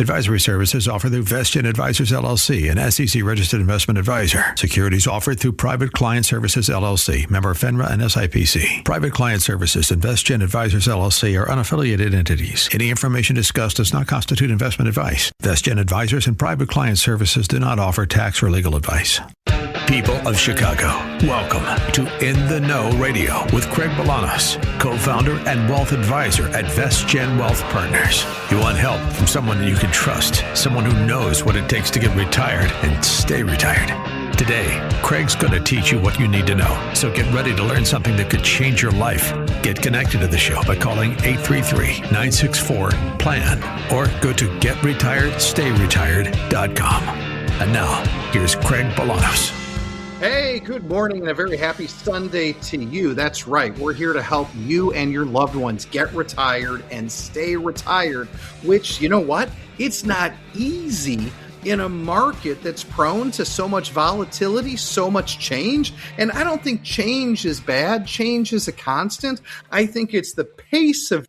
Advisory services offered through VestGen Advisors, LLC, an SEC-registered investment advisor. Securities offered through Private Client Services, LLC, member FINRA and SIPC. Private Client Services and VestGen Advisors, LLC are unaffiliated entities. Any information discussed does not constitute investment advice. VestGen Advisors and Private Client Services do not offer tax or legal advice. People of Chicago, welcome to In the Know Radio with Craig Bolanos, co-founder and wealth advisor at VestGen Wealth Partners. You want help from someone you can trust, someone who knows what it takes to get retired and stay retired. Today, Craig's going to teach you what you need to know. So get ready to learn something that could change your life. Get connected to the show by calling 833-964-PLAN or go to getretiredstayretired.com. And now, here's Craig Bolanos. Hey, good morning and a very happy Sunday to you. That's right. We're here to help you and your loved ones get retired and stay retired, which, you know what? It's not easy in a market that's prone to so much volatility, so much change. And I don't think change is bad. Change is a constant. I think it's the pace of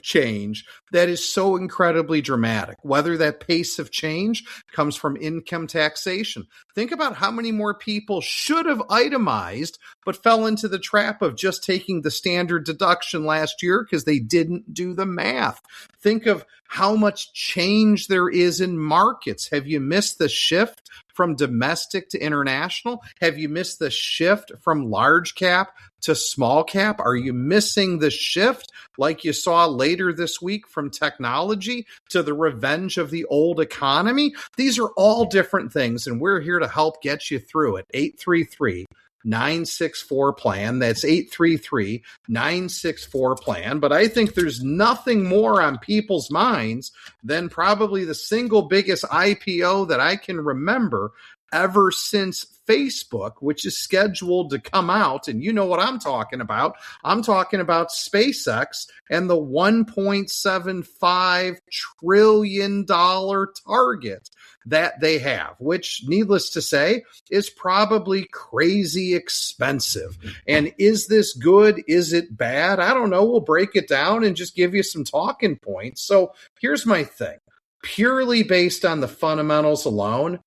change that is so incredibly dramatic, whether that pace of change comes from income taxation. Think about how many more people should have itemized but fell into the trap of just taking the standard deduction last year because they didn't do the math. Think of how much change there is in markets. Have you missed the shift from domestic to international? Have you missed the shift from large cap to small cap? Are you missing the shift like you saw later this week from technology to the revenge of the old economy? These are all different things, and we're here to help get you through it. 833-964-PLAN. That's 833-964-PLAN. But I think there's nothing more on people's minds than probably the single biggest IPO that I can remember ever since Facebook, which is scheduled to come out. And you know what I'm talking about. I'm talking about SpaceX and the $1.75 trillion target that they have, which, needless to say, is probably crazy expensive. And is this good? Is it bad? I don't know. We'll break it down and just give you some talking points. So here's my thing. Purely based on the fundamentals alone,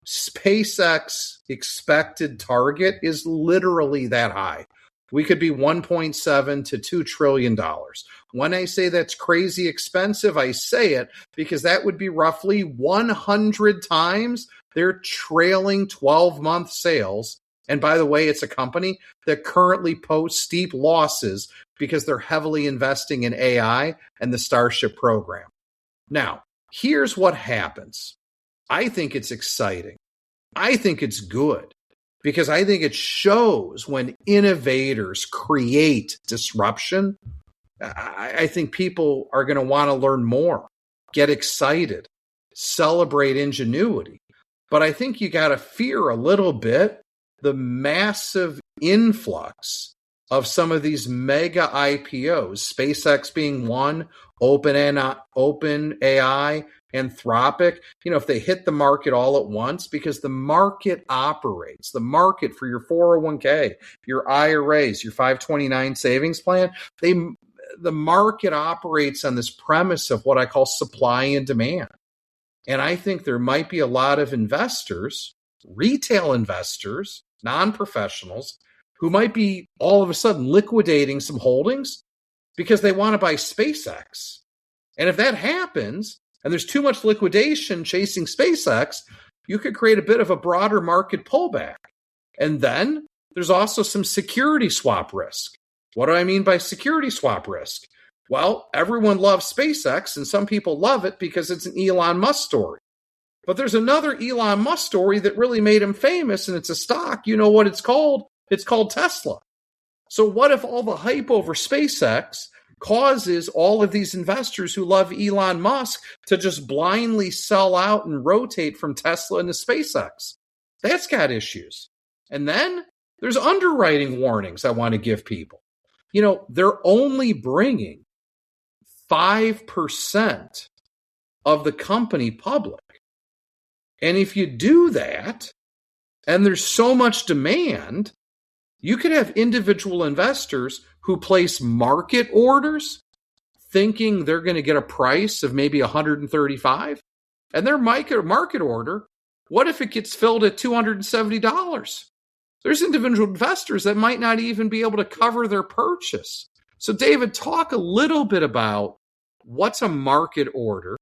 SpaceX expected target is literally that high. We could be $1.7 to $2 trillion. When I say that's crazy expensive, I say it because that would be roughly 100 times their trailing 12-month sales. And by the way, it's a company that currently posts steep losses because they're heavily investing in AI and the Starship program. Now, here's what happens. I think it's exciting. I think it's good because I think it shows when innovators create disruption. I think people are going to want to learn more, get excited, celebrate ingenuity. But I think you got to fear a little bit the massive influx of some of these mega IPOs, SpaceX being one, OpenAI, Anthropic, if they hit the market all at once, because the market operates, the market for your 401k, your IRAs, your 529 savings plan, the market operates on this premise of what I call supply and demand. And I think there might be a lot of investors, retail investors, non-professionals, who might be all of a sudden liquidating some holdings because they want to buy SpaceX. And if that happens, and there's too much liquidation chasing SpaceX, you could create a bit of a broader market pullback. And then there's also some security swap risk. What do I mean by security swap risk? Well, everyone loves SpaceX, and some people love it because it's an Elon Musk story. But there's another Elon Musk story that really made him famous, and it's a stock. You know what it's called? It's called Tesla. So what if all the hype over SpaceX causes all of these investors who love Elon Musk to just blindly sell out and rotate from Tesla into SpaceX? That's got issues. And then there's underwriting warnings I want to give people. They're only bringing 5% of the company public. And if you do that, and there's so much demand, you could have individual investors who place market orders thinking they're going to get a price of maybe 135, and their market order, what if it gets filled at $270? There's individual investors that might not even be able to cover their purchase. So David, talk a little bit about what's a market order,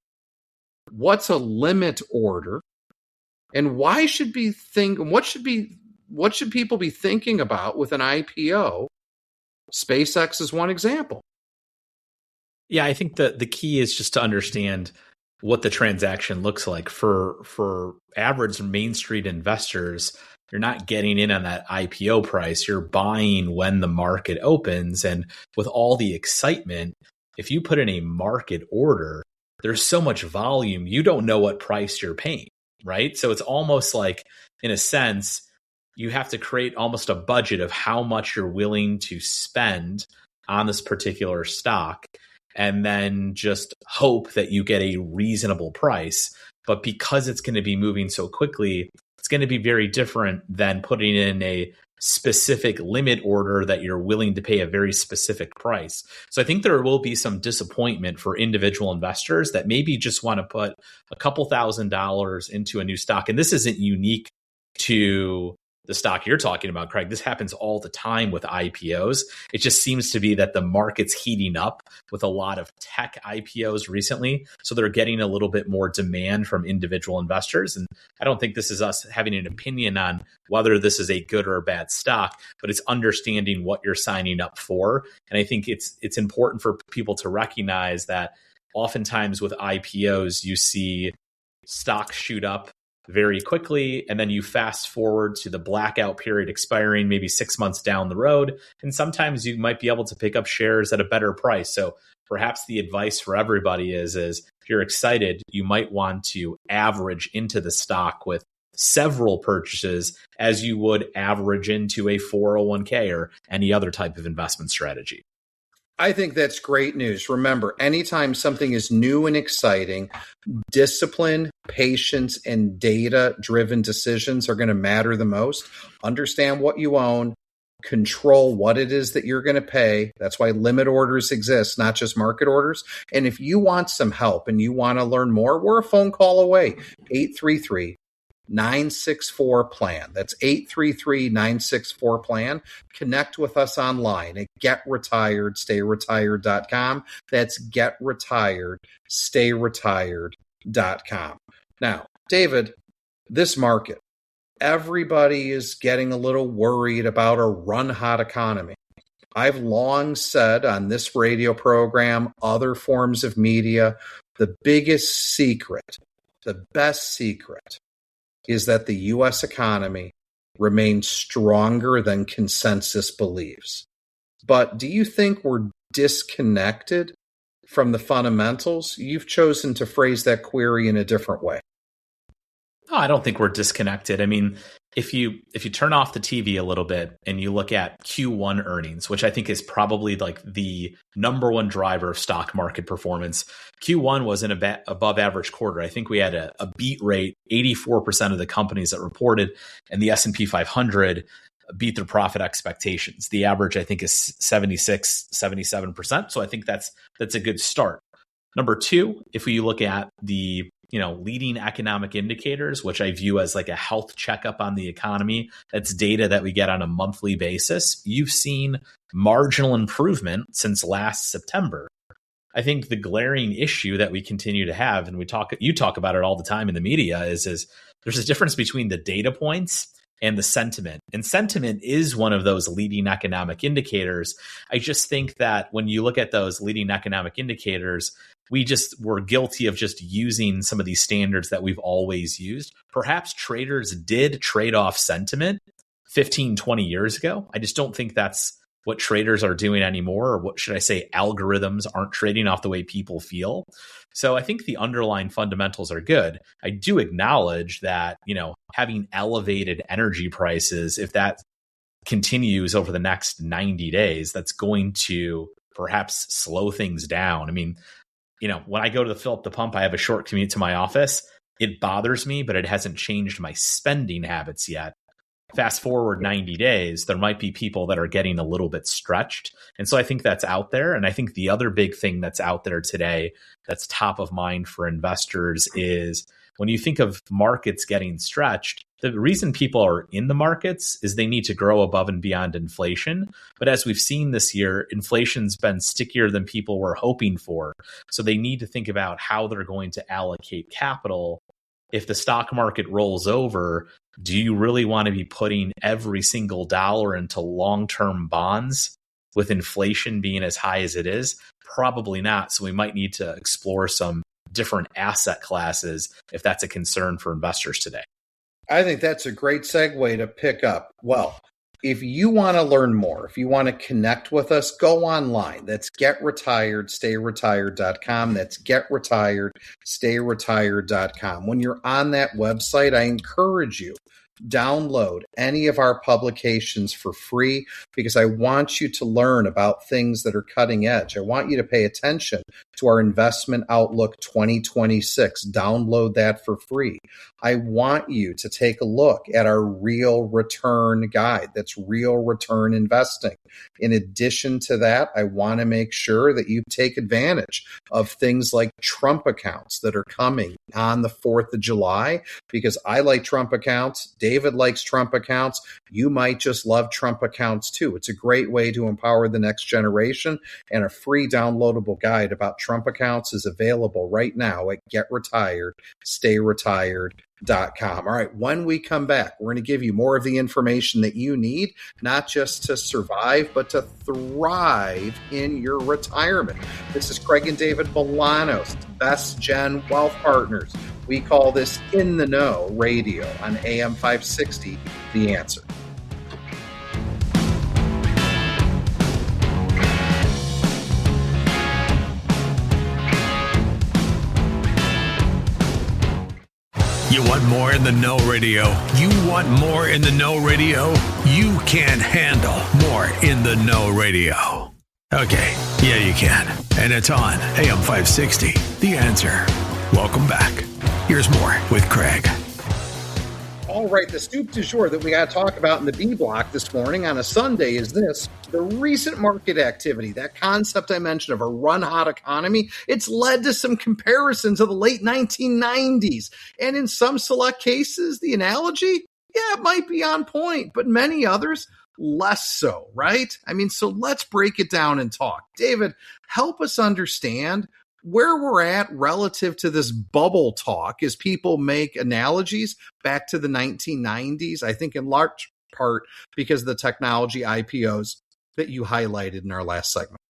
what's a limit order, and what should people be thinking about with an IPO? SpaceX is one example. Yeah, I think that the key is just to understand what the transaction looks like for average Main Street investors. You're not getting in on that IPO price. You're buying when the market opens. And with all the excitement, if you put in a market order, there's so much volume, you don't know what price you're paying, right? So it's almost like, in a sense, you have to create almost a budget of how much you're willing to spend on this particular stock, and then just hope that you get a reasonable price. But because it's going to be moving so quickly, it's going to be very different than putting in a specific limit order that you're willing to pay a very specific price. So I think there will be some disappointment for individual investors that maybe just want to put a couple $1,000s into a new stock. And this isn't unique to the stock you're talking about, Craig. This happens all the time with IPOs. It just seems to be that the market's heating up with a lot of tech IPOs recently. So they're getting a little bit more demand from individual investors. And I don't think this is us having an opinion on whether this is a good or a bad stock, but it's understanding what you're signing up for. And I think it's important for people to recognize that oftentimes with IPOs, you see stocks shoot up very quickly, and then you fast forward to the blackout period expiring maybe 6 months down the road, and sometimes you might be able to pick up shares at a better price. So perhaps the advice for everybody is if you're excited, you might want to average into the stock with several purchases as you would average into a 401k or any other type of investment strategy. I think that's great news. Remember, anytime something is new and exciting, discipline, patience, and data-driven decisions are going to matter the most. Understand what you own, control what it is that you're going to pay. That's why limit orders exist, not just market orders. And if you want some help and you want to learn more, we're a phone call away, 833-964-PLAN. That's 833-964-PLAN. Connect with us online at getretiredstayretired.com. That's getretiredstayretired.com. Now, David, this market, everybody is getting a little worried about a run-hot economy. I've long said on this radio program, other forms of media, the biggest secret, the best secret, is that the U.S. economy remains stronger than consensus believes. But do you think we're disconnected from the fundamentals? You've chosen to phrase that query in a different way. Oh, I don't think we're disconnected. I mean, if you turn off the TV a little bit and you look at Q1 earnings, which I think is probably like the number one driver of stock market performance, Q1 was an above average quarter. I think we had a beat rate. 84% of the companies that reported, and the S&P 500 beat their profit expectations. The average, I think, is 76, 77%. So I think that's a good start. Number two, if we look at the leading economic indicators, which I view as like a health checkup on the economy, that's data that we get on a monthly basis. You've seen marginal improvement since last September. I think the glaring issue that we continue to have, and you talk about it all the time in the media, is there's a difference between the data points and the sentiment. And sentiment is one of those leading economic indicators. I just think that when you look at those leading economic indicators, we're guilty of just using some of these standards that we've always used. Perhaps traders did trade off sentiment 15, 20 years ago. I just don't think that's what traders are doing anymore, or what should I say, algorithms aren't trading off the way people feel. So I think the underlying fundamentals are good. I do acknowledge that, having elevated energy prices, if that continues over the next 90 days, that's going to perhaps slow things down. I mean, when I go to fill up the pump, I have a short commute to my office. It bothers me, but it hasn't changed my spending habits yet. Fast forward 90 days, there might be people that are getting a little bit stretched. And so I think that's out there. And I think the other big thing that's out there today that's top of mind for investors is when you think of markets getting stretched, the reason people are in the markets is they need to grow above and beyond inflation. But as we've seen this year, inflation's been stickier than people were hoping for. So they need to think about how they're going to allocate capital. If the stock market rolls over, do you really want to be putting every single dollar into long-term bonds with inflation being as high as it is? Probably not. So we might need to explore some different asset classes if that's a concern for investors today. I think that's a great segue to pick up. Well, if you want to learn more, if you want to connect with us, go online. That's getretiredstayretired.com. That's getretiredstayretired.com. When you're on that website, I encourage you, download any of our publications for free because I want you to learn about things that are cutting edge. I want you to pay attention to our Investment Outlook 2026. Download that for free. I want you to take a look at our Real Return Guide. That's Real Return Investing. In addition to that, I want to make sure that you take advantage of things like Trump accounts that are coming on the 4th of July because I like Trump accounts. David likes Trump accounts. You might just love Trump accounts too. It's a great way to empower the next generation, and a free downloadable guide about Trump accounts is available right now at getretiredstayretired.com. All right, when we come back, we're going to give you more of the information that you need, not just to survive, but to thrive in your retirement. This is Craig and David Bolanos, VestGen Wealth Partners. We call this In the Know Radio on AM 560, The Answer. You want more In the Know Radio? You want more In the Know Radio? You can't handle more In the Know Radio. Okay, yeah, you can. And it's on AM 560, The Answer. Welcome back. Here's more with Craig. All right, the scoop du jour that we got to talk about in the B block this morning on a Sunday is this. The recent market activity, that concept I mentioned of a run-hot economy, it's led to some comparisons of the late 1990s. And in some select cases, the analogy, yeah, it might be on point, but many others, less so, right? I mean, so let's break it down and talk. David, help us understand where we're at relative to this bubble talk as people make analogies back to the 1990s, I think in large part because of the technology IPOs that you highlighted in our last segment.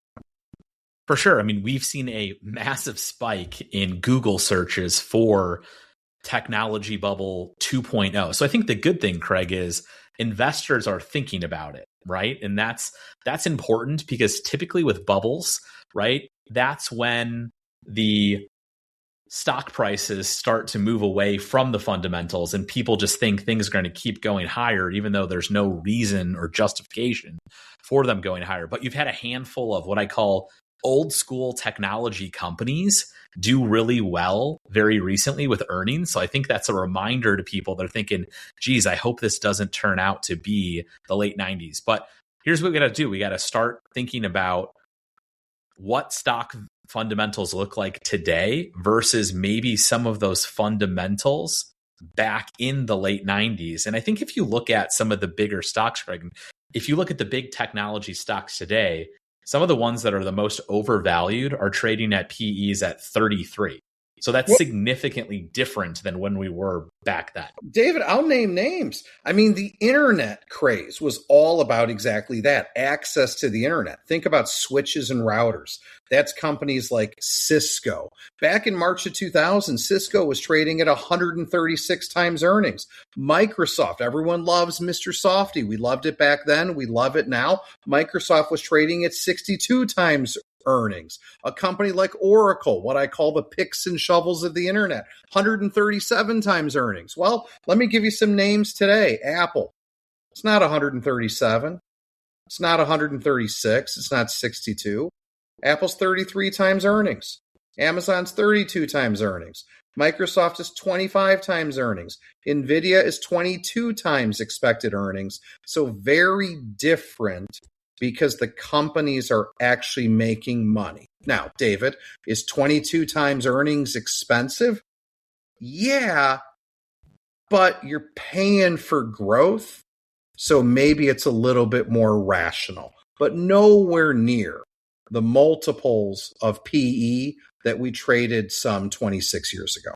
For sure. I mean, we've seen a massive spike in Google searches for technology bubble 2.0. So I think the good thing, Craig, is investors are thinking about it, right? And that's important because typically with bubbles, right, that's when the stock prices start to move away from the fundamentals and people just think things are going to keep going higher, even though there's no reason or justification for them going higher. But you've had a handful of what I call old school technology companies do really well very recently with earnings. So I think that's a reminder to people that are thinking, geez, I hope this doesn't turn out to be the late 90s. But here's what we got to do. We got to start thinking about what stock fundamentals look like today versus maybe some of those fundamentals back in the late 90s. And I think if you look at some of the bigger stocks, Craig, if you look at the big technology stocks today, some of the ones that are the most overvalued are trading at PEs at 33. So that's significantly different than when we were back then. David, I'll name names. I mean, the internet craze was all about exactly that, access to the internet. Think about switches and routers. That's companies like Cisco. Back in March of 2000, Cisco was trading at 136 times earnings. Microsoft, everyone loves Mr. Softy. We loved it back then. We love it now. Microsoft was trading at 62 times earnings. A company like Oracle, what I call the picks and shovels of the internet, 137 times earnings. Well, let me give you some names today. Apple, it's not 137. It's not 136. It's not 62. Apple's 33 times earnings. Amazon's 32 times earnings. Microsoft is 25 times earnings. NVIDIA is 22 times expected earnings. So very different because the companies are actually making money. Now, David, is 22 times earnings expensive? Yeah, but you're paying for growth. So maybe it's a little bit more rational, but nowhere near the multiples of PE that we traded some 26 years ago.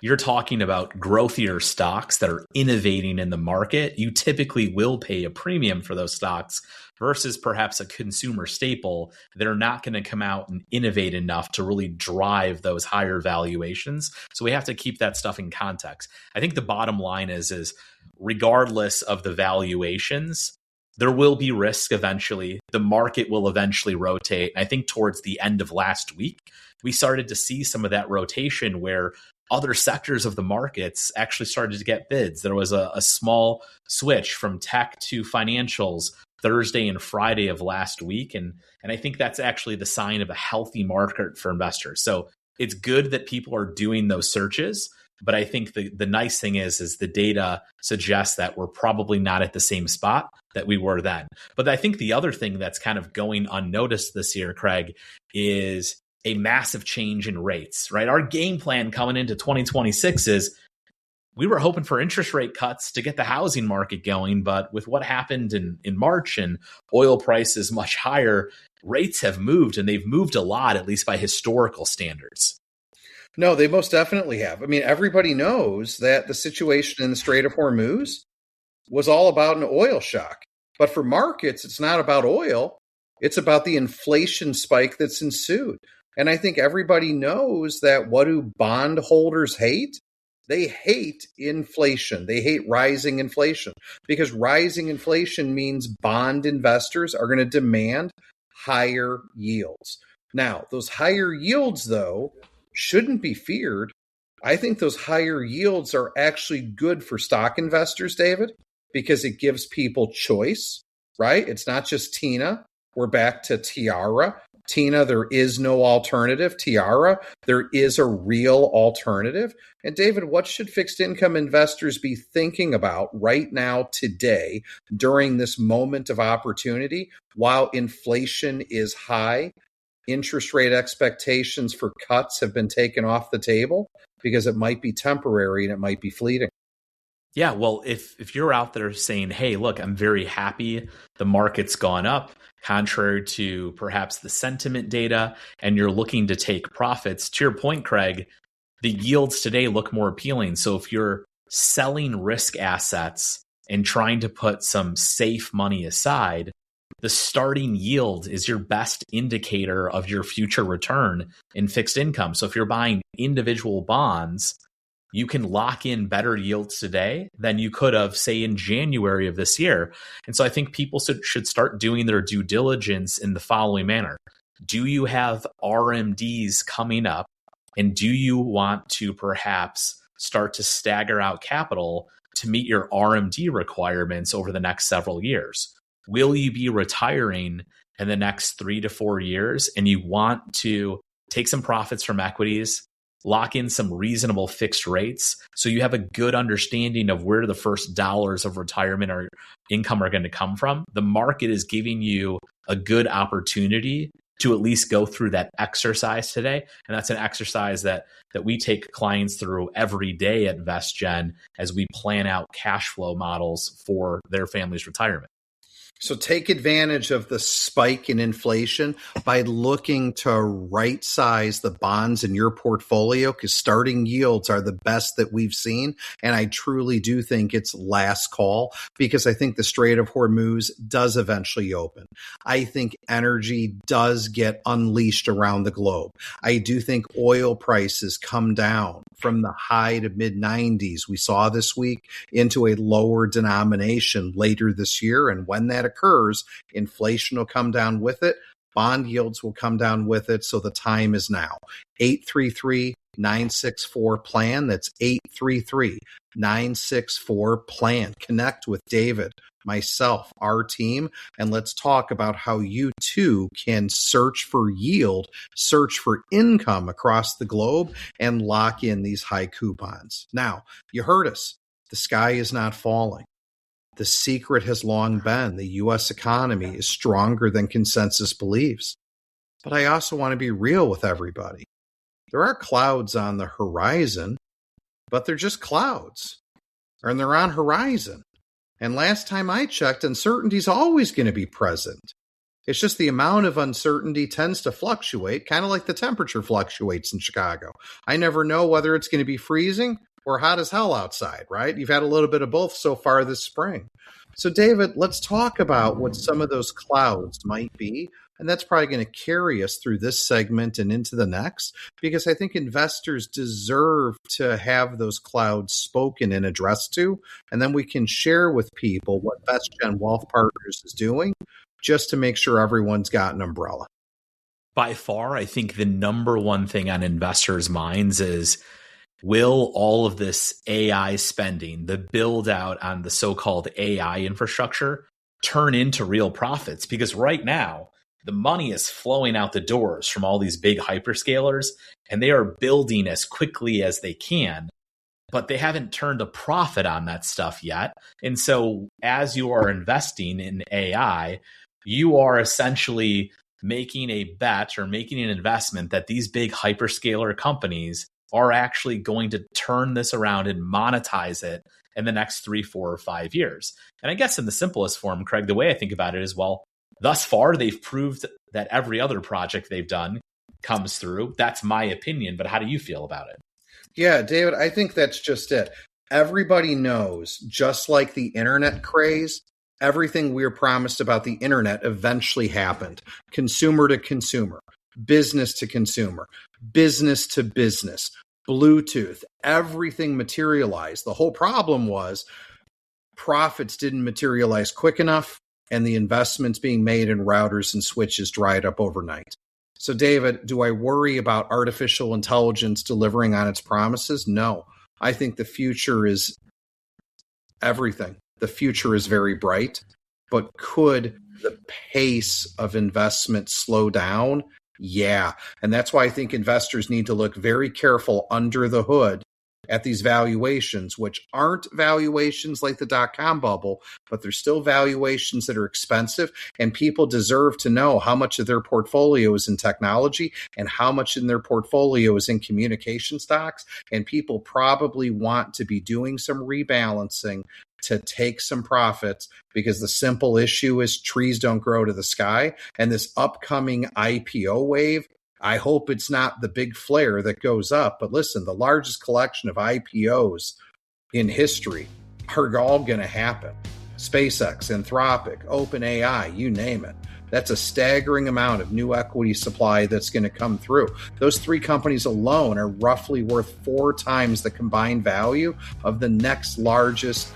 You're talking about growthier stocks that are innovating in the market. You typically will pay a premium for those stocks versus perhaps a consumer staple that are not going to come out and innovate enough to really drive those higher valuations. So we have to keep that stuff in context. I think the bottom line is regardless of the valuations, there will be risk eventually. The market will eventually rotate. I think towards the end of last week, we started to see some of that rotation where other sectors of the markets actually started to get bids. There was a small switch from tech to financials Thursday and Friday of last week. And I think that's actually the sign of a healthy market for investors. So it's good that people are doing those searches. But I think the nice thing is the data suggests that we're probably not at the same spot that we were then. But I think the other thing that's kind of going unnoticed this year, Craig, is a massive change in rates, right? Our game plan coming into 2026 is we were hoping for interest rate cuts to get the housing market going. But with what happened in March and oil prices much higher, rates have moved, and they've moved a lot, at least by historical standards. No, they most definitely have. I mean, everybody knows that the situation in the Strait of Hormuz was all about an oil shock. But for markets, it's not about oil. It's about the inflation spike that's ensued. And I think everybody knows that what do bondholders hate? They hate inflation. They hate rising inflation because rising inflation means bond investors are going to demand higher yields. Now, those higher yields, though, shouldn't be feared. I think those higher yields are actually good for stock investors, David, because it gives people choice, right? It's not just Tina. We're back to Tiara. Tina, there is no alternative. Tiara, there is a real alternative. And David, what should fixed income investors be thinking about right now, today, during this moment of opportunity, while inflation is high? Interest rate expectations for cuts have been taken off the table because it might be temporary and it might be fleeting. Yeah, well, if you're out there saying, hey, look, I'm very happy the market's gone up, contrary to perhaps the sentiment data, and you're looking to take profits, to your point, Craig, the yields today look more appealing. So if you're selling risk assets and trying to put some safe money aside, the starting yield is your best indicator of your future return in fixed income. So if you're buying individual bonds, you can lock in better yields today than you could have, say, in January of this year. And so I think people should start doing their due diligence in the following manner. Do you have RMDs coming up? And do you want to perhaps start to stagger out capital to meet your RMD requirements over the next several years? Will you be retiring in the next 3 to 4 years and you want to take some profits from equities, lock in some reasonable fixed rates so you have a good understanding of where the first dollars of retirement or income are going to come from? The market is giving you a good opportunity to at least go through that exercise today. And that's an exercise that we take clients through every day at VestGen as we plan out cash flow models for their family's retirement. So take advantage of the spike in inflation by looking to right size the bonds in your portfolio, because starting yields are the best that we've seen. And I truly do think it's last call, because I think the Strait of Hormuz does eventually open. I think energy does get unleashed around the globe. I do think oil prices come down from the high to mid 90s we saw this week into a lower denomination later this year. And when that occurs, inflation will come down with it. Bond yields will come down with it. So the time is now. 833-964-PLAN. That's 833-964-PLAN. Connect with David myself, our team, and let's talk about how you too can search for yield, search for income across the globe, and lock in these high coupons. Now, you heard us. The sky is not falling. The secret has long been the U.S. economy is stronger than consensus believes. But I also want to be real with everybody. There are clouds on the horizon, but they're just clouds, and they're on horizon. And last time I checked, uncertainty is always going to be present. It's just the amount of uncertainty tends to fluctuate, kind of like the temperature fluctuates in Chicago. I never know whether it's going to be freezing or hot as hell outside, right? You've had a little bit of both so far this spring. So, David, let's talk about what some of those clouds might be. And that's probably going to carry us through this segment and into the next, because I think investors deserve to have those clouds spoken and addressed to. And then we can share with people what VestGen Wealth Partners is doing just to make sure everyone's got an umbrella. By far, I think the number one thing on investors' minds is, will all of this AI spending, the build out on the so-called AI infrastructure, turn into real profits? Because right now, the money is flowing out the doors from all these big hyperscalers, and they are building as quickly as they can, but they haven't turned a profit on that stuff yet. And so as you are investing in AI, you are essentially making a bet or making an investment that these big hyperscaler companies are actually going to turn this around and monetize it in the next 3, 4, or 5 years. And I guess in the simplest form, Craig, the way I think about it is, well, thus far, they've proved that every other project they've done comes through. That's my opinion, but how do you feel about it? Yeah, David, I think that's just it. Everybody knows, just like the internet craze, everything we were promised about the internet eventually happened. Consumer to consumer, business to consumer, business to business, Bluetooth, everything materialized. The whole problem was profits didn't materialize quick enough, and the investments being made in routers and switches dried up overnight. So, David, do I worry about artificial intelligence delivering on its promises? No. I think the future is everything. The future is very bright, but could the pace of investment slow down? Yeah. And that's why I think investors need to look very careful under the hood at these valuations, which aren't valuations like the dot-com bubble, but they're still valuations that are expensive, and people deserve to know how much of their portfolio is in technology and how much in their portfolio is in communication stocks, and people probably want to be doing some rebalancing to take some profits, because the simple issue is trees don't grow to the sky, and this upcoming IPO wave, I hope it's not the big flare that goes up. But listen, the largest collection of IPOs in history are all going to happen. SpaceX, Anthropic, OpenAI, you name it. That's a staggering amount of new equity supply that's going to come through. Those 3 companies alone are roughly worth 4 times the combined value of the next largest,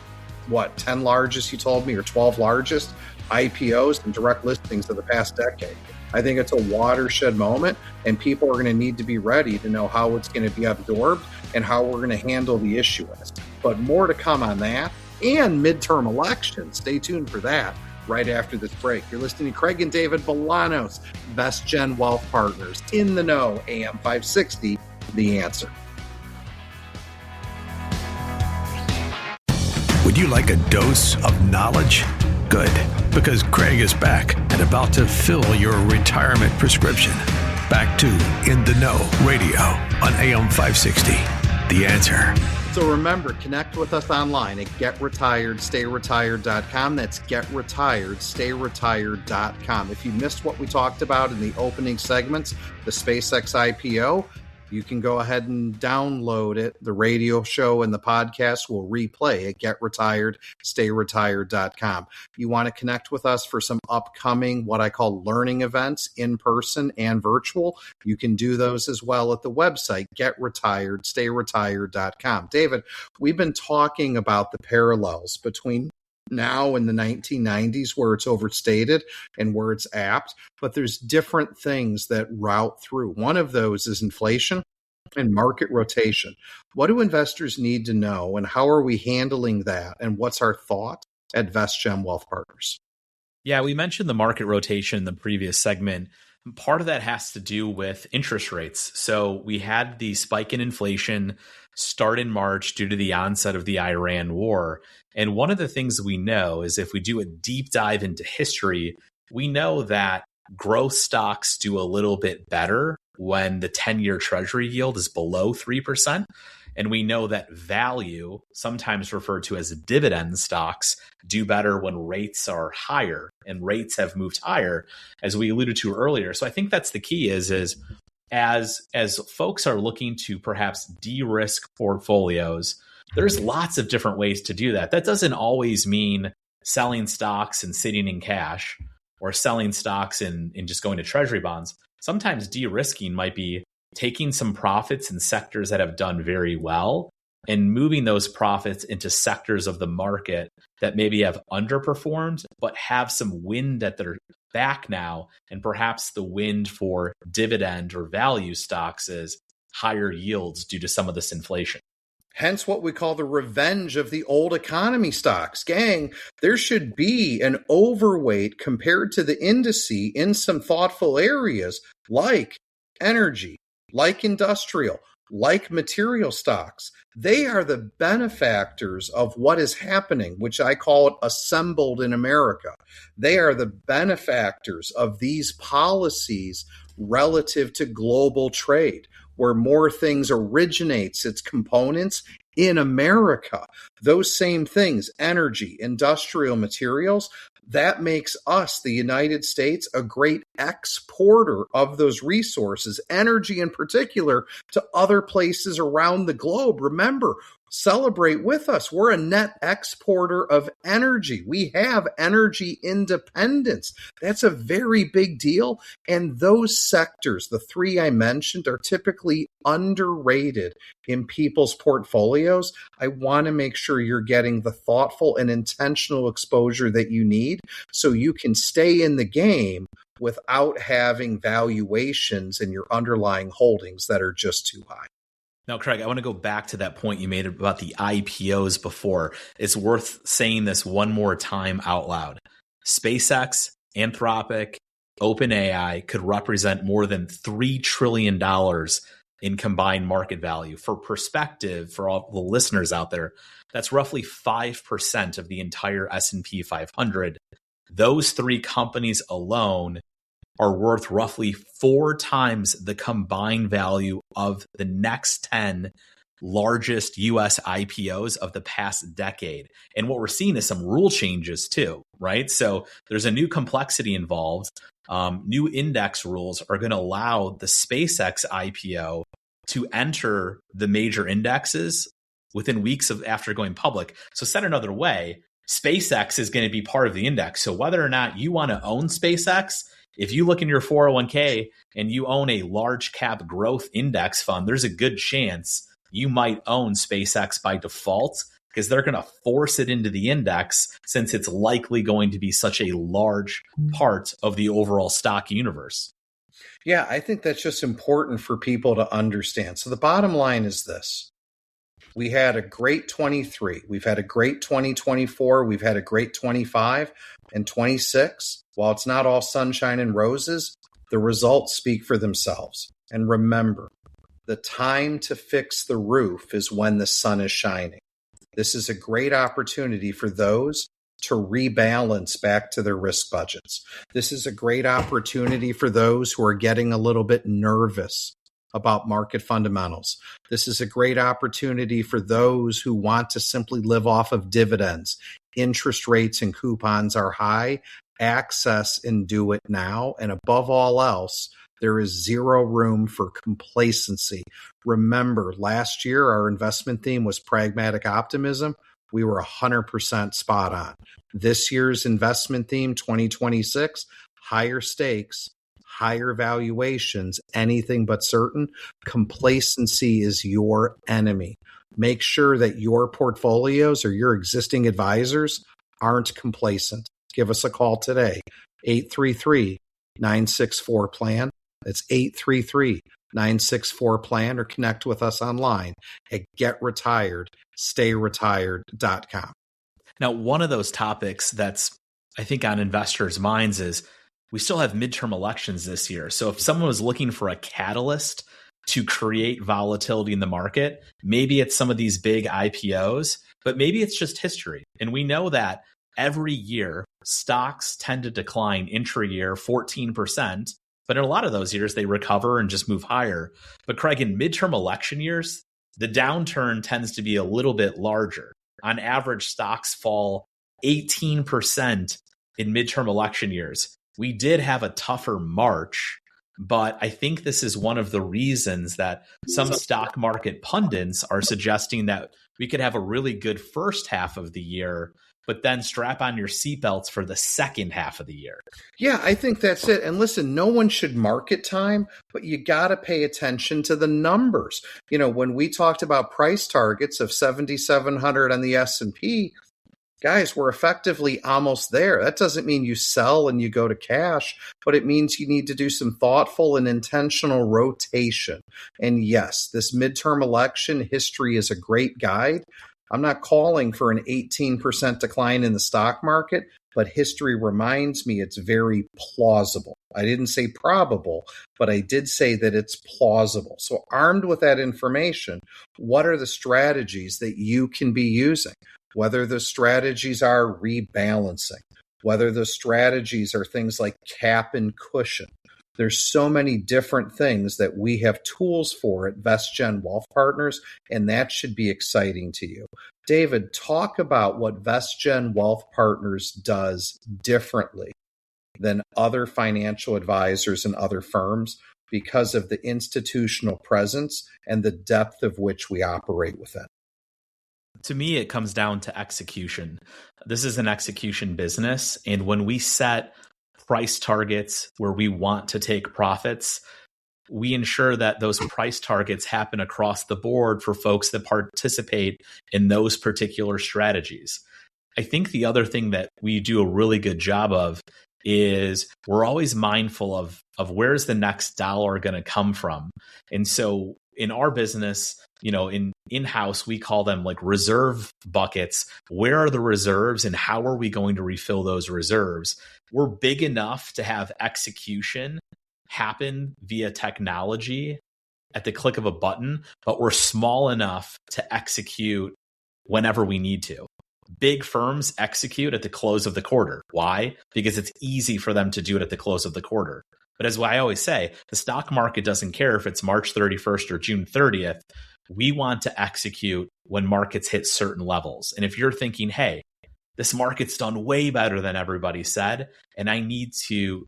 10 largest you told me, or 12 largest IPOs and direct listings of the past decade. I think it's a watershed moment, and people are going to need to be ready to know how it's going to be absorbed and how we're going to handle the issuance. But more to come on that, and midterm elections. Stay tuned for that right after this break. You're listening to Craig and David Bolanos, VestGen Wealth Partners, in the know, AM 560, The Answer. Would you like a dose of knowledge? Good, because Craig is back and about to fill your retirement prescription. Back to In the Know Radio on AM 560. The Answer. So remember, connect with us online at getretiredstayretired.com. That's getretiredstayretired.com. If you missed what we talked about in the opening segments, the SpaceX IPO, you can go ahead and download it. The radio show and the podcast will replay at getretiredstayretired.com. You want to connect with us for some upcoming, what I call learning events, in person and virtual. You can do those as well at the website, getretiredstayretired.com. David, we've been talking about the parallels between now in the 1990s, where it's overstated and where it's apt, but there's different things that route through. One of those is inflation and market rotation. What do investors need to know, and how are we handling that, and what's our thought at VestGen Wealth Partners. Yeah, we mentioned the market rotation in the previous segment. Part of that has to do with interest rates. So we had the spike in inflation start in March due to the onset of the Iran war. And one of the things we know is if we do a deep dive into history, we know that growth stocks do a little bit better when the 10-year treasury yield is below 3%. And we know that value, sometimes referred to as dividend stocks, do better when rates are higher, and rates have moved higher, as we alluded to earlier. So I think that's the key is as folks are looking to perhaps de-risk portfolios, there's lots of different ways to do that. That doesn't always mean selling stocks and sitting in cash or selling stocks and just going to treasury bonds. Sometimes de-risking might be taking some profits in sectors that have done very well and moving those profits into sectors of the market that maybe have underperformed, but have some wind at their back now. And perhaps the wind for dividend or value stocks is higher yields due to some of this inflation. Hence what we call the revenge of the old economy stocks. Gang, there should be an overweight compared to the indice in some thoughtful areas like energy, like industrial, like material stocks. They are the benefactors of what is happening, which I call it assembled in America. They are the benefactors of these policies relative to global trade, where more things originates its components in America. Those same things, energy, industrial materials, that makes us, the United States, a great exporter of those resources, energy in particular, to other places around the globe. Remember, celebrate with us. We're a net exporter of energy. We have energy independence. That's a very big deal. And those sectors, the three I mentioned, are typically underrated in people's portfolios. I want to make sure you're getting the thoughtful and intentional exposure that you need so you can stay in the game without having valuations in your underlying holdings that are just too high. Now, Craig, I want to go back to that point you made about the IPOs before. It's worth saying this one more time out loud. SpaceX, Anthropic, OpenAI could represent more than $3 trillion in combined market value. For perspective, for all the listeners out there, that's roughly 5% of the entire S&P 500. Those three companies alone are worth roughly 4 times the combined value of the next 10 largest US IPOs of the past decade. And what we're seeing is some rule changes too, right? So there's a new complexity involved. New index rules are going to allow the SpaceX IPO to enter the major indexes within weeks of after going public. So said another way, SpaceX is going to be part of the index. So whether or not you want to own SpaceX, if you look in your 401k and you own a large cap growth index fund, there's a good chance you might own SpaceX by default because they're going to force it into the index since it's likely going to be such a large part of the overall stock universe. Yeah, I think that's just important for people to understand. So the bottom line is this. We had a great 23. We've had a great 2024. We've had a great 25 and 26. While it's not all sunshine and roses, the results speak for themselves. And remember, the time to fix the roof is when the sun is shining. This is a great opportunity for those to rebalance back to their risk budgets. This is a great opportunity for those who are getting a little bit nervous about market fundamentals. This is a great opportunity for those who want to simply live off of dividends. Interest rates and coupons are high. Access and do it now. And above all else, there is zero room for complacency. Remember, last year, our investment theme was pragmatic optimism. We were 100% spot on. This year's investment theme, 2026, higher stakes, higher valuations, anything but certain. Complacency is your enemy. Make sure that your portfolios or your existing advisors aren't complacent. Give us a call today, 833-964-PLAN. That's 833-964-PLAN, or connect with us online at getretiredstayretired.com. Now, one of those topics that's, I think, on investors' minds is we still have midterm elections this year. So if someone was looking for a catalyst to create volatility in the market, maybe it's some of these big IPOs, but maybe it's just history. And we know that every year stocks tend to decline intra-year 14%, but in a lot of those years they recover and just move higher. But Craig, in midterm election years, the downturn tends to be a little bit larger. On average, stocks fall 18% in midterm election years. We did have a tougher March, but I think this is one of the reasons that some stock market pundits are suggesting that we could have a really good first half of the year, but then strap on your seatbelts for the second half of the year. Yeah, I think that's it. And listen, no one should market time, but you got to pay attention to the numbers. You know, when we talked about price targets of 7,700 on the S&P, guys, we're effectively almost there. That doesn't mean you sell and you go to cash, but it means you need to do some thoughtful and intentional rotation. And yes, this midterm election history is a great guide. I'm not calling for an 18% decline in the stock market, but history reminds me it's very plausible. I didn't say probable, but I did say that it's plausible. So armed with that information, what are the strategies that you can be using? Whether the strategies are rebalancing, whether the strategies are things like cap and cushion. There's so many different things that we have tools for at VestGen Wealth Partners, and that should be exciting to you. David, talk about what VestGen Wealth Partners does differently than other financial advisors and other firms because of the institutional presence and the depth of which we operate within. To me, it comes down to execution. This is an execution business. And when we set price targets where we want to take profits, we ensure that those price targets happen across the board for folks that participate in those particular strategies. I think the other thing that we do a really good job of is we're always mindful of where's the next dollar going to come from. And so in our business, you know, in-house, we call them like reserve buckets. Where are the reserves and how are we going to refill those reserves? We're big enough to have execution happen via technology at the click of a button, but we're small enough to execute whenever we need to. Big firms execute at the close of the quarter. Why? Because it's easy for them to do it at the close of the quarter. But as I always say, the stock market doesn't care if it's March 31st or June 30th. We want to execute when markets hit certain levels. And if you're thinking, hey, this market's done way better than everybody said, and I need to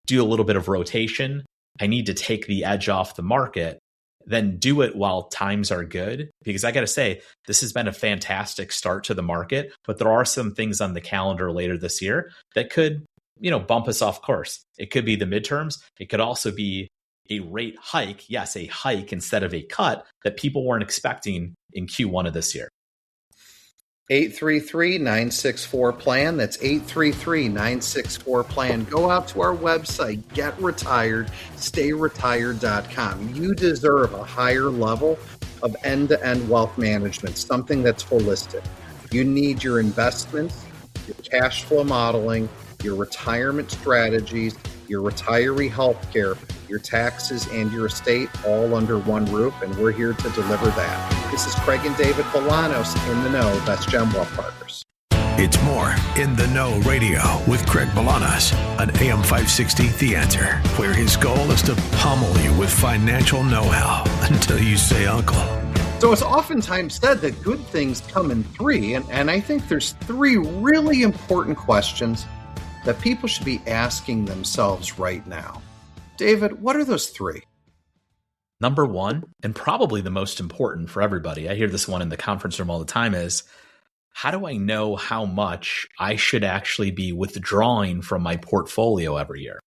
do a little bit of rotation, I need to take the edge off the market, then do it while times are good. Because I got to say, this has been a fantastic start to the market, but there are some things on the calendar later this year that could, bump us off course. It could be the midterms. It could also be a rate hike. Yes, a hike instead of a cut that people weren't expecting in Q1 of this year. 833-964-PLAN. That's 833-964-PLAN. Go out to our website, getretired.stay-retired.com. You deserve a higher level of end-to-end wealth management, something that's holistic. You need your investments, your cash flow modeling, your retirement strategies, your retiree healthcare, your taxes, and your estate all under one roof, and we're here to deliver that. This is Craig and David Bolanos in the Know, VestGen Wealth Partners. It's more In the Know Radio with Craig Bolanos on AM 560 The Answer, where his goal is to pummel you with financial know-how until you say uncle. So it's oftentimes said that good things come in three, and I think there's three really important questions that people should be asking themselves right now. David, what are those three? Number one, and probably the most important for everybody, I hear this one in the conference room all the time, is how do I know how much I should actually be withdrawing from my portfolio every year?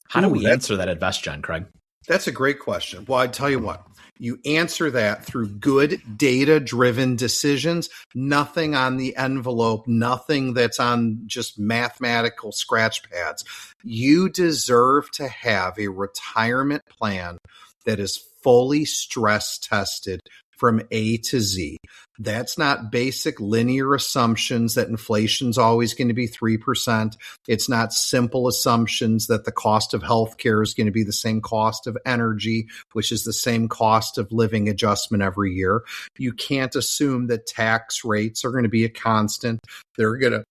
How do we answer that at VestGen, Craig? That's a great question. Well, I tell you what, you answer that through good data-driven decisions, nothing on the envelope, nothing that's on just mathematical scratch pads. You deserve to have a retirement plan that is fully stress tested from A to Z. That's not basic linear assumptions that inflation's always going to be 3%. It's not simple assumptions that the cost of healthcare is going to be the same cost of energy, which is the same cost of living adjustment every year. You can't assume that tax rates are going to be a constant. They're going to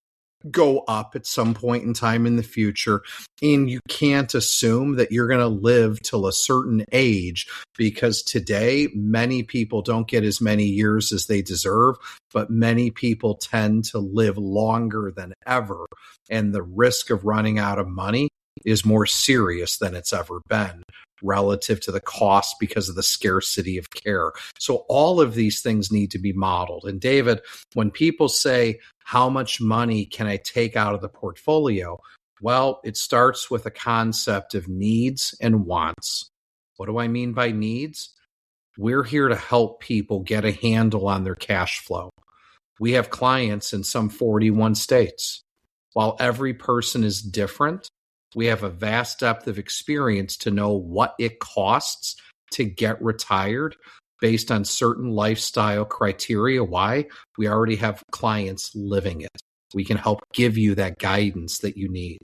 go up at some point in time in the future. And you can't assume that you're going to live till a certain age, because today many people don't get as many years as they deserve, but many people tend to live longer than ever. And the risk of running out of money is more serious than it's ever been relative to the cost because of the scarcity of care. So all of these things need to be modeled. And David, when people say, how much money can I take out of the portfolio? Well, it starts with a concept of needs and wants. What do I mean by needs? We're here to help people get a handle on their cash flow. We have clients in some 41 states. While every person is different, we have a vast depth of experience to know what it costs to get retired based on certain lifestyle criteria. Why? We already have clients living it. We can help give you that guidance that you need.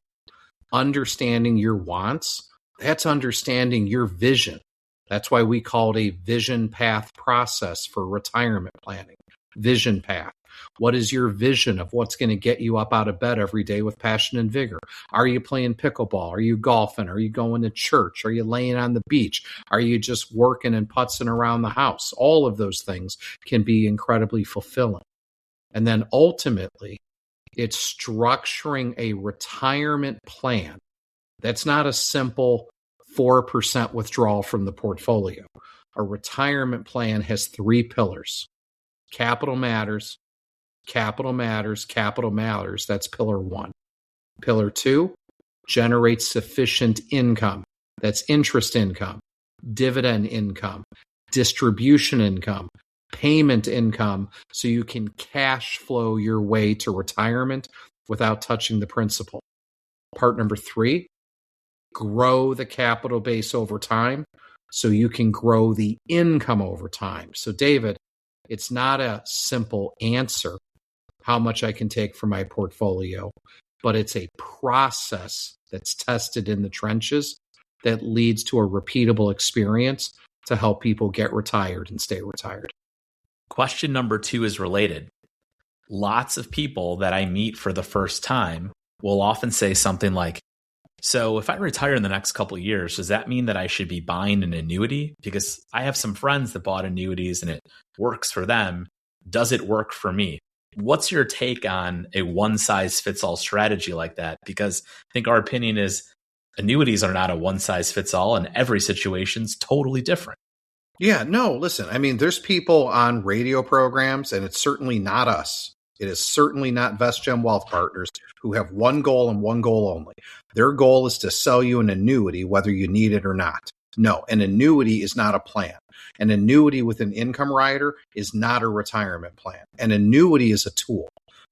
Understanding your wants, that's understanding your vision. That's why we call it a vision path process for retirement planning. Vision path. What is your vision of what's going to get you up out of bed every day with passion and vigor? Are you playing pickleball? Are you golfing? Are you going to church? Are you laying on the beach? Are you just working and putzing around the house? All of those things can be incredibly fulfilling. And then ultimately, it's structuring a retirement plan that's not a simple 4% withdrawal from the portfolio. A retirement plan has 3 pillars. Capital matters, capital matters, capital matters. That's pillar 1. Pillar 2, generate sufficient income. That's interest income, dividend income, distribution income, payment income, so you can cash flow your way to retirement without touching the principal. Part number 3, grow the capital base over time so you can grow the income over time. So David, it's not a simple answer, how much I can take from my portfolio, but it's a process that's tested in the trenches that leads to a repeatable experience to help people get retired and stay retired. Question number 2 is related. Lots of people that I meet for the first time will often say something like, so if I retire in the next couple of years, does that mean that I should be buying an annuity? Because I have some friends that bought annuities and it works for them. Does it work for me? What's your take on a one-size-fits-all strategy like that? Because I think our opinion is annuities are not a one-size-fits-all and every situation's totally different. Yeah, no, listen, I mean, there's people on radio programs, and it's certainly not us. It is certainly not VestGen Wealth Partners, who have one goal and one goal only. Their goal is to sell you an annuity, whether you need it or not. No, an annuity is not a plan. An annuity with an income rider is not a retirement plan. An annuity is a tool.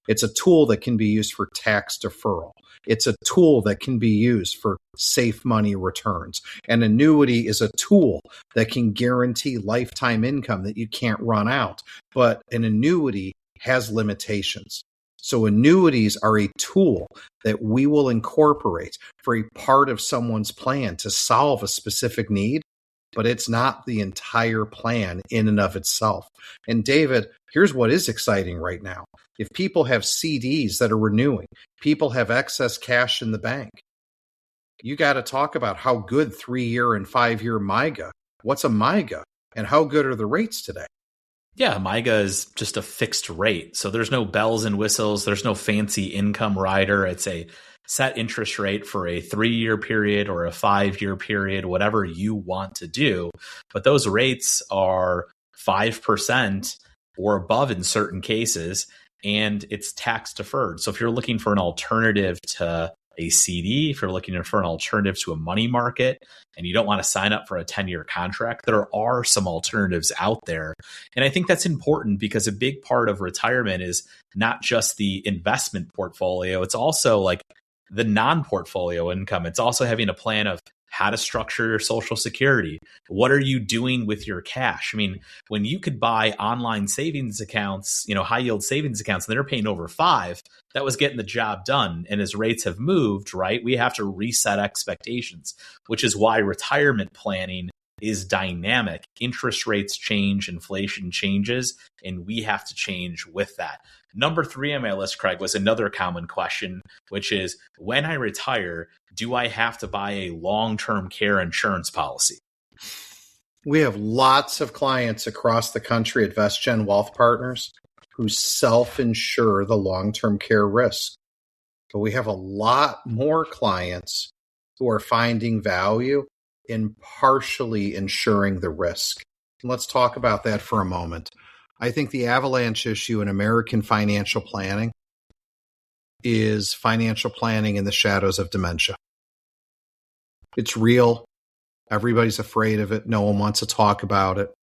It's a tool that can be used for tax deferral. It's a tool that can be used for safe money returns. An annuity is a tool that can guarantee lifetime income that you can't run out. But an annuity has limitations. So annuities are a tool that we will incorporate for a part of someone's plan to solve a specific need, but it's not the entire plan in and of itself. And David, here's what is exciting right now. If people have CDs that are renewing, people have excess cash in the bank, you got to talk about how good 3-year and 5-year MYGA. What's a MYGA? And how good are the rates today? Yeah, MYGA is just a fixed rate. So there's no bells and whistles. There's no fancy income rider. It's a set interest rate for a 3-year period or a 5-year period, whatever you want to do. But those rates are 5% or above in certain cases, and it's tax deferred. So if you're looking for an alternative to a CD, if you're looking for an alternative to a money market and you don't want to sign up for a 10-year contract, there are some alternatives out there. And I think that's important because a big part of retirement is not just the investment portfolio. It's also like the non-portfolio income. It's also having a plan of how to structure your Social Security. What are you doing with your cash? I mean, when you could buy online savings accounts, high yield savings accounts, and they're paying over 5, that was getting the job done. And as rates have moved, right, we have to reset expectations, which is why retirement planning is dynamic. Interest rates change, inflation changes, and we have to change with that. Number 3 on my list, Craig, was another common question, which is, when I retire, do I have to buy a long-term care insurance policy? We have lots of clients across the country at VestGen Wealth Partners who self-insure the long-term care risk. But we have a lot more clients who are finding value in partially insuring the risk. And let's talk about that for a moment. I think the avalanche issue in American financial planning is financial planning in the shadows of dementia. It's real. Everybody's afraid of it. No one wants to talk about it.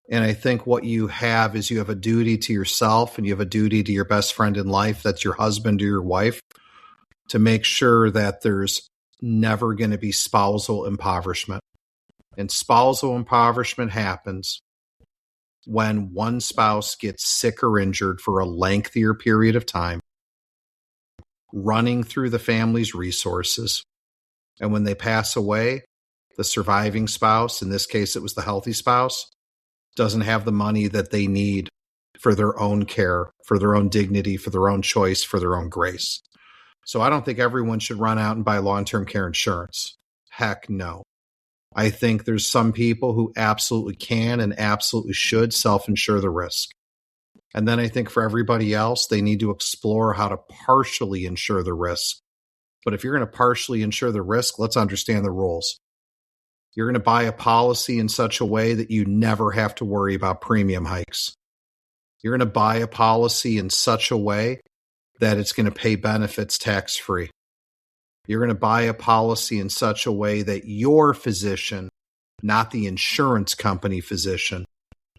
And I think what you have is you have a duty to yourself and you have a duty to your best friend in life, that's your husband or your wife, to make sure that there's never going to be spousal impoverishment. And spousal impoverishment happens when one spouse gets sick or injured for a lengthier period of time, running through the family's resources. And when they pass away, the surviving spouse, in this case it was the healthy spouse, doesn't have the money that they need for their own care, for their own dignity, for their own choice, for their own grace. So I don't think everyone should run out and buy long-term care insurance. Heck no. I think there's some people who absolutely can and absolutely should self-insure the risk. And then I think for everybody else, they need to explore how to partially insure the risk. But if you're going to partially insure the risk, let's understand the rules. You're going to buy a policy in such a way that you never have to worry about premium hikes. You're going to buy a policy in such a way that it's going to pay benefits tax-free. You're going to buy a policy in such a way that your physician, not the insurance company physician,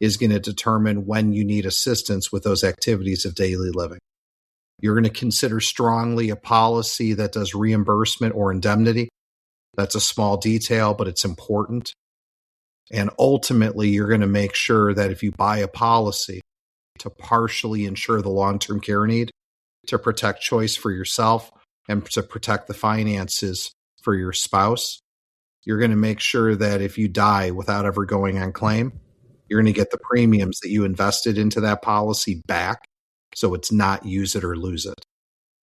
is going to determine when you need assistance with those activities of daily living. You're going to consider strongly a policy that does reimbursement or indemnity. That's a small detail, but it's important. And ultimately, you're going to make sure that if you buy a policy to partially insure the long-term care need, to protect choice for yourself and to protect the finances for your spouse, you're going to make sure that if you die without ever going on claim, you're going to get the premiums that you invested into that policy back. So it's not use it or lose it.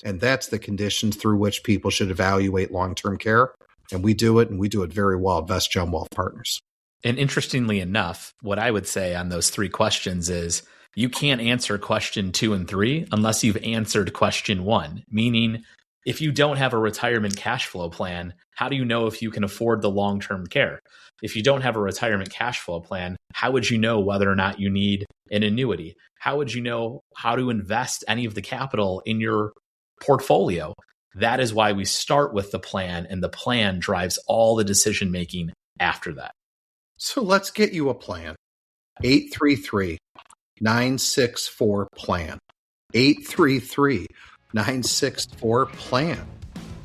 And that's the conditions through which people should evaluate long-term care. And we do it, and we do it very well at VestGen Wealth Partners. And interestingly enough, what I would say on those 3 questions is you can't answer question 2 and 3 unless you've answered question 1, meaning if you don't have a retirement cash flow plan, how do you know if you can afford the long-term care? If you don't have a retirement cash flow plan, how would you know whether or not you need an annuity? How would you know how to invest any of the capital in your portfolio? That is why we start with the plan, and the plan drives all the decision-making after that. So let's get you a plan. 833-964-PLAN. 833-964-PLAN.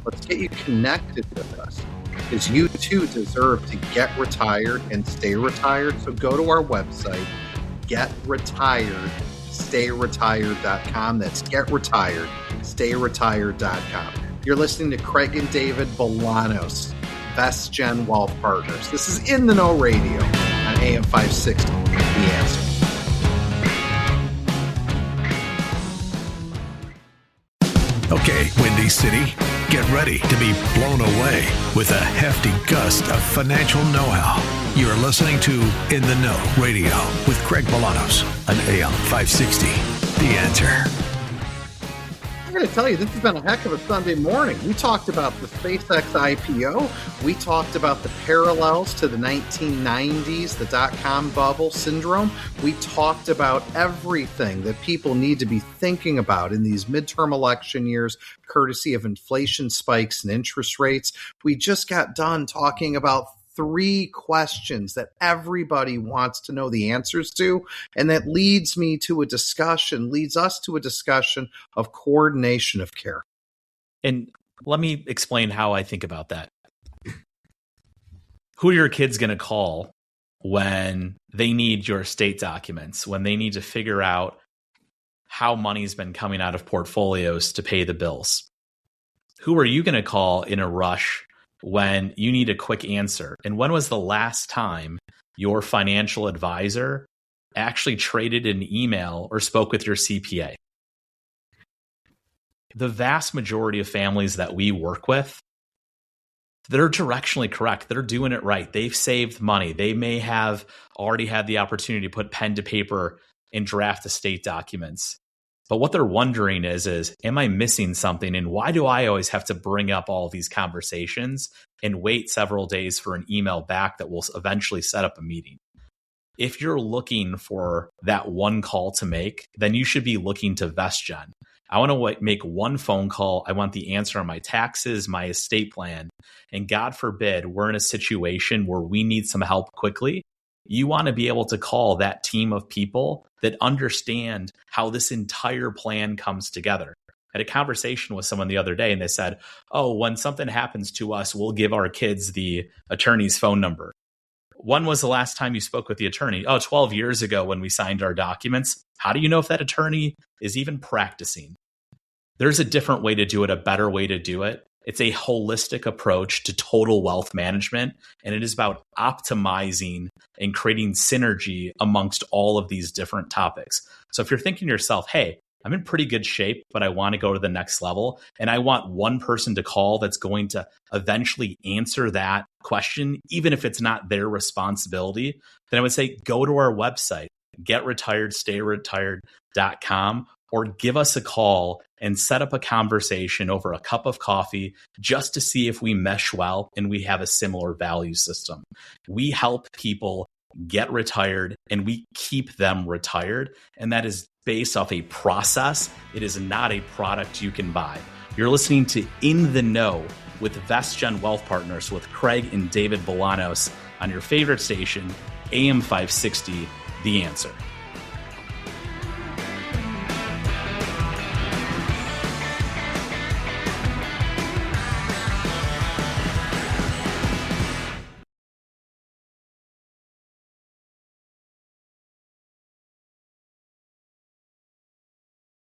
Let's get you connected with us, because you too deserve to get retired and stay retired. So go to our website, getretiredstayretired.com. That's getretiredstayretired.com. You're listening to Craig and David Bolanos, VestGen Wealth Partners. This is In the Know Radio on AM 560. The Answer. Okay, Windy City, get ready to be blown away with a hefty gust of financial know-how. You're listening to In the Know Radio with Craig Bolanos on AM 560. The Answer. I'm going to tell you, this has been a heck of a Sunday morning. We talked about the SpaceX IPO. We talked about the parallels to the 1990s, the dot-com bubble syndrome. We talked about everything that people need to be thinking about in these midterm election years, courtesy of inflation spikes and interest rates. We just got done talking about 3 questions that everybody wants to know the answers to, and that leads us to a discussion of coordination of care. And let me explain how I think about that. Who are your kids going to call when they need your estate documents, when they need to figure out how money's been coming out of portfolios to pay the bills? Who are you going to call in a rush when you need a quick answer? And when was the last time your financial advisor actually traded an email or spoke with your CPA? The vast majority of families that we work with, they're directionally correct. They're doing it right. They've saved money. They may have already had the opportunity to put pen to paper and draft estate documents. But what they're wondering is, am I missing something? And why do I always have to bring up all these conversations and wait several days for an email back that will eventually set up a meeting? If you're looking for that one call to make, then you should be looking to VestGen. I want to make one phone call. I want the answer on my taxes, my estate plan. And God forbid, we're in a situation where we need some help quickly. You want to be able to call that team of people that understand how this entire plan comes together. I had a conversation with someone the other day and they said, oh, when something happens to us, we'll give our kids the attorney's phone number. When was the last time you spoke with the attorney? Oh, 12 years ago when we signed our documents. How do you know if that attorney is even practicing? There's a different way to do it, a better way to do it. It's a holistic approach to total wealth management, and it is about optimizing and creating synergy amongst all of these different topics. So if you're thinking to yourself, hey, I'm in pretty good shape, but I want to go to the next level, and I want one person to call that's going to eventually answer that question, even if it's not their responsibility, then I would say go to our website, getretiredstayretired.com, or give us a call and set up a conversation over a cup of coffee just to see if we mesh well and we have a similar value system. We help people get retired and we keep them retired. And that is based off a process. It is not a product you can buy. You're listening to In the Know with VestGen Wealth Partners with Craig and David Bolanos on your favorite station, AM 560, The Answer.